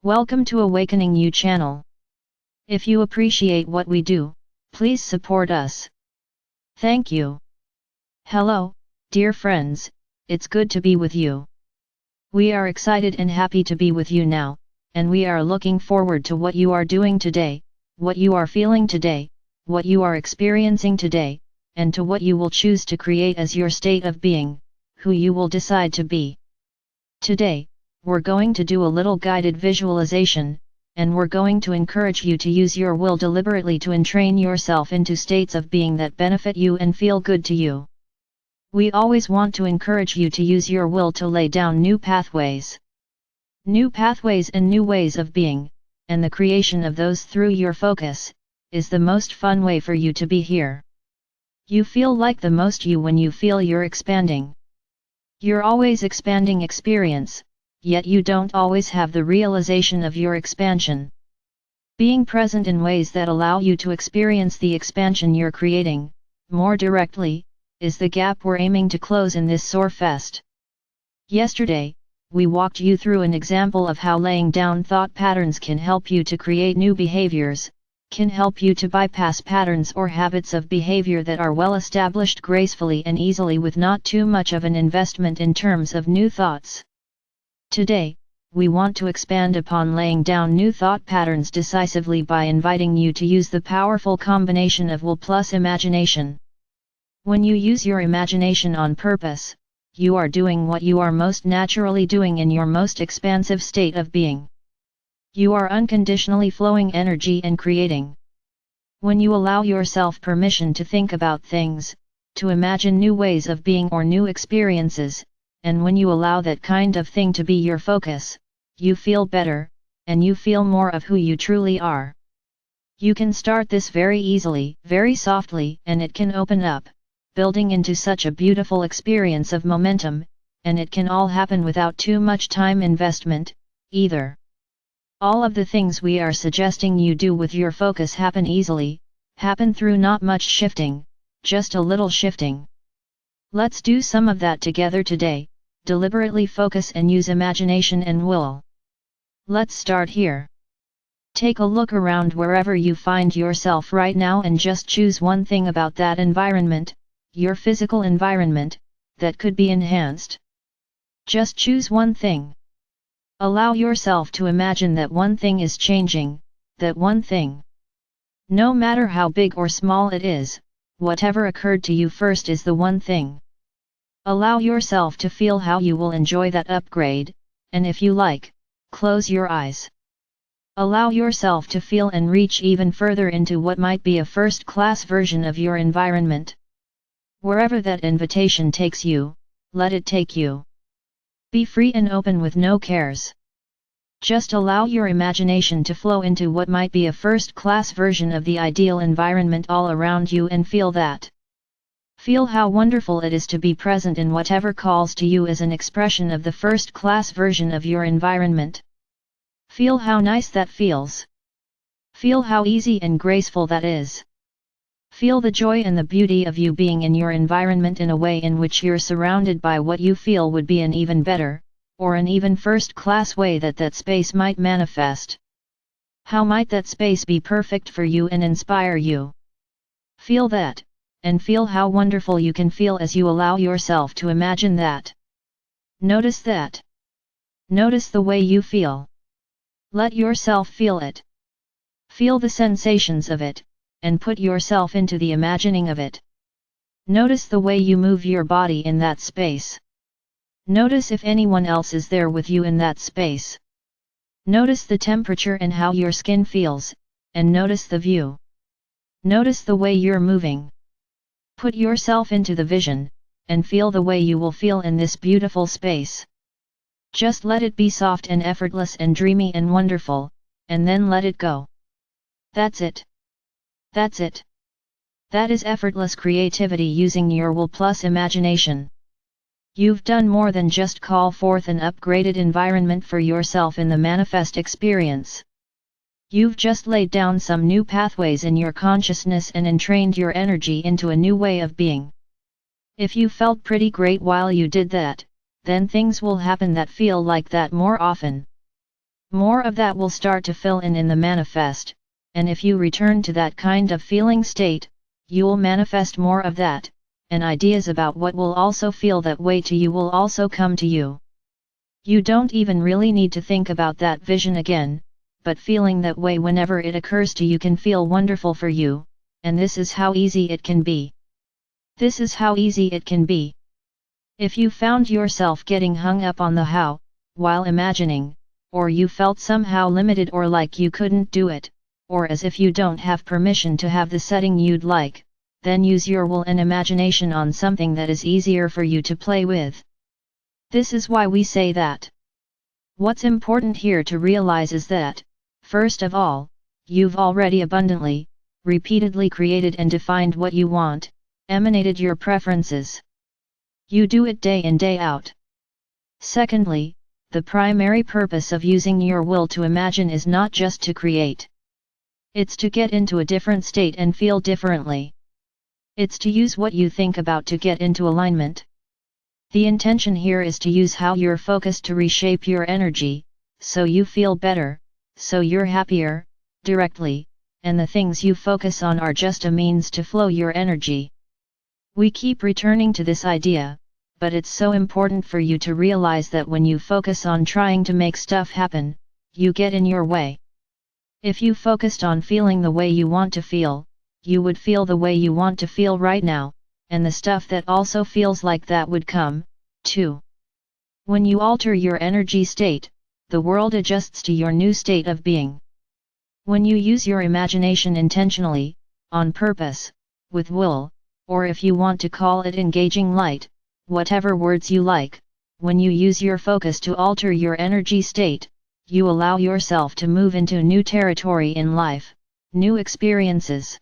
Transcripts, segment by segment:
Welcome to Awakening You channel. If you appreciate what we do, please support us. Thank you. Hello, dear friends, it's good to be with you. We are excited and happy to be with you now, and we are looking forward to what you are doing today, what you are feeling today, what you are experiencing today, and to what you will choose to create as your state of being, who you will decide to be. Today, we're going to do a little guided visualization, and we're going to encourage you to use your will deliberately to entrain yourself into states of being that benefit you and feel good to you. We always want to encourage you to use your will to lay down new pathways. New pathways and new ways of being, and the creation of those through your focus, is the most fun way for you to be here. You feel like the most you when you feel you're expanding. You're always expanding experience, yet you don't always have the realization of your expansion. Being present in ways that allow you to experience the expansion you're creating, more directly, is the gap we're aiming to close in this Soar Fest. Yesterday, we walked you through an example of how laying down thought patterns can help you to create new behaviors, can help you to bypass patterns or habits of behavior that are well established gracefully and easily with not too much of an investment in terms of new thoughts. Today, we want to expand upon laying down new thought patterns decisively by inviting you to use the powerful combination of will plus imagination. When you use your imagination on purpose, you are doing what you are most naturally doing in your most expansive state of being. You are unconditionally flowing energy and creating. When you allow yourself permission to think about things, to imagine new ways of being or new experiences, and when you allow that kind of thing to be your focus, you feel better, and you feel more of who you truly are. You can start this very easily, very softly, and it can open up, building into such a beautiful experience of momentum, and it can all happen without too much time investment, either. All of the things we are suggesting you do with your focus happen easily, happen through not much shifting, just a little shifting. Let's do some of that together today. Deliberately focus and use imagination and will. Let's start here. Take a look around wherever you find yourself right now and just choose one thing about that environment, your physical environment, that could be enhanced. Just choose one thing. Allow yourself to imagine that one thing is changing, that one thing. No matter how big or small it is, whatever occurred to you first is the one thing. Allow yourself to feel how you will enjoy that upgrade, and if you like, close your eyes. Allow yourself to feel and reach even further into what might be a first-class version of your environment. Wherever that invitation takes you, let it take you. Be free and open with no cares. Just allow your imagination to flow into what might be a first-class version of the ideal environment all around you and feel that. Feel how wonderful it is to be present in whatever calls to you as an expression of the first-class version of your environment. Feel how nice that feels. Feel how easy and graceful that is. Feel the joy and the beauty of you being in your environment in a way in which you're surrounded by what you feel would be an even better, or an even first-class way that space might manifest. How might that space be perfect for you and inspire you? Feel that. And feel how wonderful you can feel as you allow yourself to imagine that. Notice that. Notice the way you feel. Let yourself feel it. Feel the sensations of it, and put yourself into the imagining of it. Notice the way you move your body in that space. Notice if anyone else is there with you in that space. Notice the temperature and how your skin feels, and notice the view. Notice the way you're moving. Put yourself into the vision, and feel the way you will feel in this beautiful space. Just let it be soft and effortless and dreamy and wonderful, and then let it go. That's it. That's it. That is effortless creativity using your will plus imagination. You've done more than just call forth an upgraded environment for yourself in the manifest experience. You've just laid down some new pathways in your consciousness and entrained your energy into a new way of being. If you felt pretty great while you did that, then things will happen that feel like that more often. More of that will start to fill in the manifest, and if you return to that kind of feeling state, you'll manifest more of that, and ideas about what will also feel that way to you will also come to you. You don't even really need to think about that vision again, but feeling that way whenever it occurs to you can feel wonderful for you, and this is how easy it can be. This is how easy it can be. If you found yourself getting hung up on the how, while imagining, or you felt somehow limited or like you couldn't do it, or as if you don't have permission to have the setting you'd like, then use your will and imagination on something that is easier for you to play with. This is why we say that. What's important here to realize is that, first of all, you've already abundantly, repeatedly created and defined what you want, emanated your preferences. You do it day in day out. Secondly, the primary purpose of using your will to imagine is not just to create. It's to get into a different state and feel differently. It's to use what you think about to get into alignment. The intention here is to use how you're focused to reshape your energy, so you feel better, so you're happier, directly, and the things you focus on are just a means to flow your energy. We keep returning to this idea, but it's so important for you to realize that when you focus on trying to make stuff happen, you get in your way. If you focused on feeling the way you want to feel, you would feel the way you want to feel right now, and the stuff that also feels like that would come, too. When you alter your energy state, the world adjusts to your new state of being. When you use your imagination intentionally, on purpose, with will, or if you want to call it engaging light, whatever words you like, when you use your focus to alter your energy state, you allow yourself to move into new territory in life, new experiences.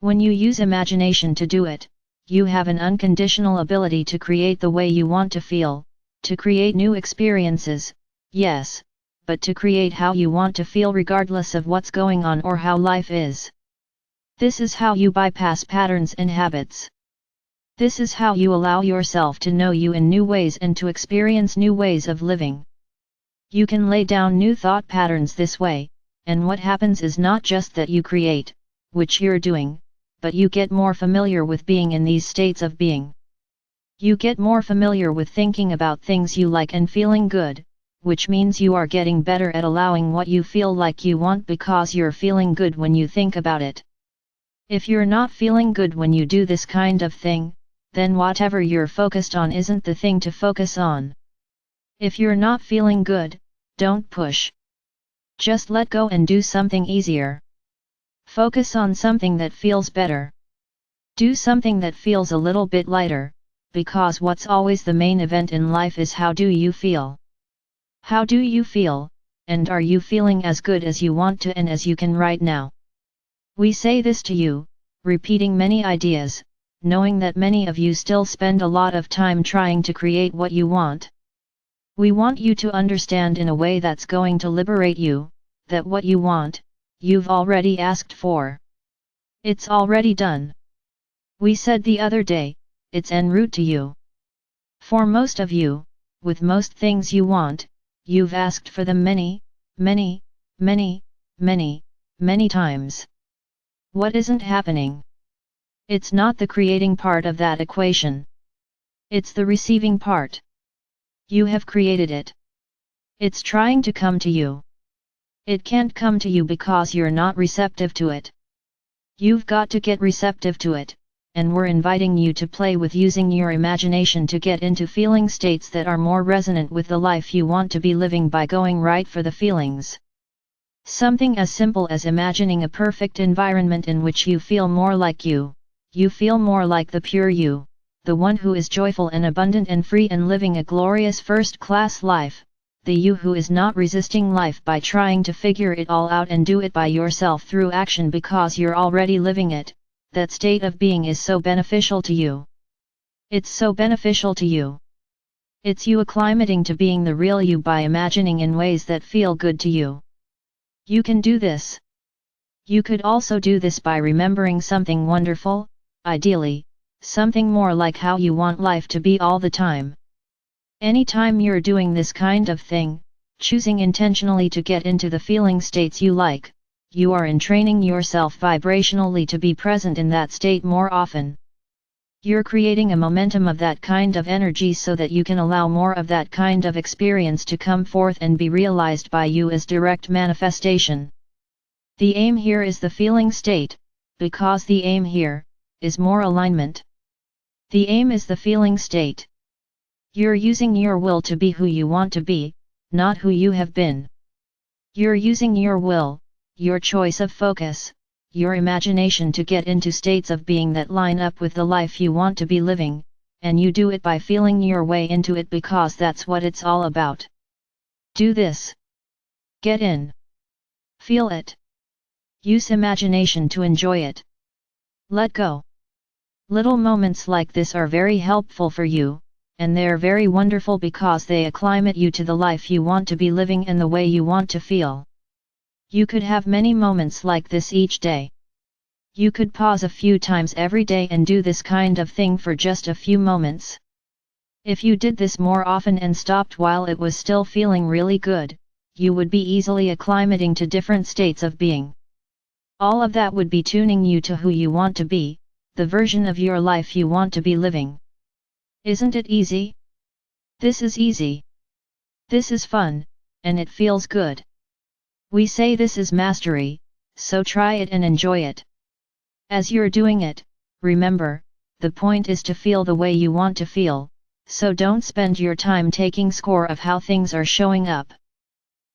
When you use imagination to do it, you have an unconditional ability to create the way you want to feel, to create new experiences, yes, but to create how you want to feel regardless of what's going on or how life is. This is how you bypass patterns and habits. This is how you allow yourself to know you in new ways and to experience new ways of living. You can lay down new thought patterns this way, and what happens is not just that you create, which you're doing, but you get more familiar with being in these states of being. You get more familiar with thinking about things you like and feeling good, which means you are getting better at allowing what you feel like you want because you're feeling good when you think about it. If you're not feeling good when you do this kind of thing, then whatever you're focused on isn't the thing to focus on. If you're not feeling good, don't push. Just let go and do something easier. Focus on something that feels better. Do something that feels a little bit lighter, because what's always the main event in life is how do you feel? How do you feel, and are you feeling as good as you want to and as you can right now? We say this to you, repeating many ideas, knowing that many of you still spend a lot of time trying to create what you want. We want you to understand in a way that's going to liberate you, that what you want, you've already asked for. It's already done. We said the other day, it's en route to you. For most of you, with most things you want, you've asked for them many, many, many, many, many times. What isn't happening? It's not the creating part of that equation. It's the receiving part. You have created it. It's trying to come to you. It can't come to you because you're not receptive to it. You've got to get receptive to it, and we're inviting you to play with using your imagination to get into feeling states that are more resonant with the life you want to be living by going right for the feelings. Something as simple as imagining a perfect environment in which you feel more like you feel more like the pure you, the one who is joyful and abundant and free and living a glorious first-class life, the you who is not resisting life by trying to figure it all out and do it by yourself through action because you're already living it. That state of being is so beneficial to you. It's so beneficial to you. It's you acclimating to being the real you by imagining in ways that feel good to you. You can do this. You could also do this by remembering something wonderful, ideally, something more like how you want life to be all the time. Anytime you're doing this kind of thing, choosing intentionally to get into the feeling states you like, you are entraining yourself vibrationally to be present in that state more often. You're creating a momentum of that kind of energy so that you can allow more of that kind of experience to come forth and be realized by you as direct manifestation. The aim here is the feeling state, because the aim here is more alignment. The aim is the feeling state. You're using your will to be who you want to be, not who you have been. You're using your will, your choice of focus, your imagination to get into states of being that line up with the life you want to be living, and you do it by feeling your way into it because that's what it's all about. Do this. Get in. Feel it. Use imagination to enjoy it. Let go. Little moments like this are very helpful for you, and they're very wonderful because they acclimate you to the life you want to be living and the way you want to feel. You could have many moments like this each day. You could pause a few times every day and do this kind of thing for just a few moments. If you did this more often and stopped while it was still feeling really good, you would be easily acclimating to different states of being. All of that would be tuning you to who you want to be, the version of your life you want to be living. Isn't it easy? This is easy. This is fun, and it feels good. We say this is mastery, so try it and enjoy it. As you're doing it, remember, the point is to feel the way you want to feel, so don't spend your time taking score of how things are showing up.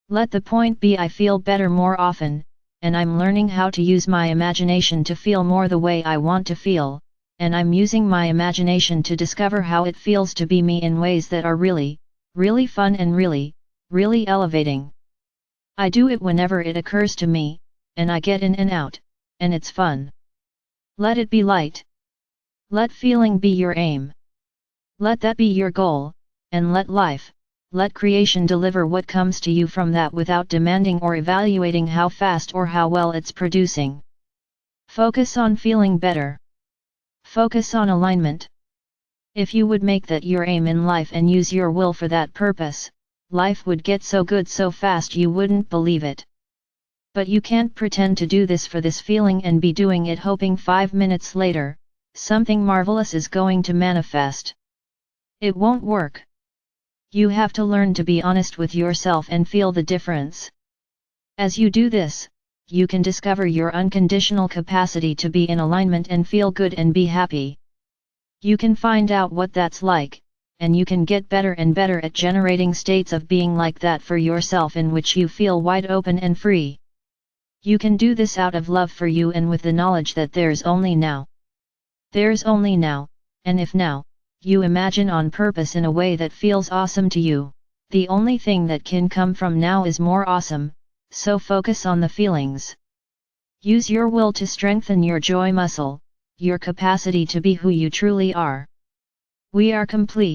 Let the point be I feel better more often, and I'm learning how to use my imagination to feel more the way I want to feel, and I'm using my imagination to discover how it feels to be me in ways that are really, really fun and really, really elevating. I do it whenever it occurs to me, and I get in and out, and it's fun. Let it be light. Let feeling be your aim. Let that be your goal, and let life, let creation deliver what comes to you from that without demanding or evaluating how fast or how well it's producing. Focus on feeling better. Focus on alignment. If you would make that your aim in life and use your will for that purpose, life would get so good so fast you wouldn't believe it. But you can't pretend to do this for this feeling and be doing it hoping 5 minutes later, something marvelous is going to manifest. It won't work. You have to learn to be honest with yourself and feel the difference. As you do this, you can discover your unconditional capacity to be in alignment and feel good and be happy. You can find out what that's like, and you can get better and better at generating states of being like that for yourself in which you feel wide open and free. You can do this out of love for you and with the knowledge that there's only now. There's only now, and if now, you imagine on purpose in a way that feels awesome to you, the only thing that can come from now is more awesome, so focus on the feelings. Use your will to strengthen your joy muscle, your capacity to be who you truly are. We are complete.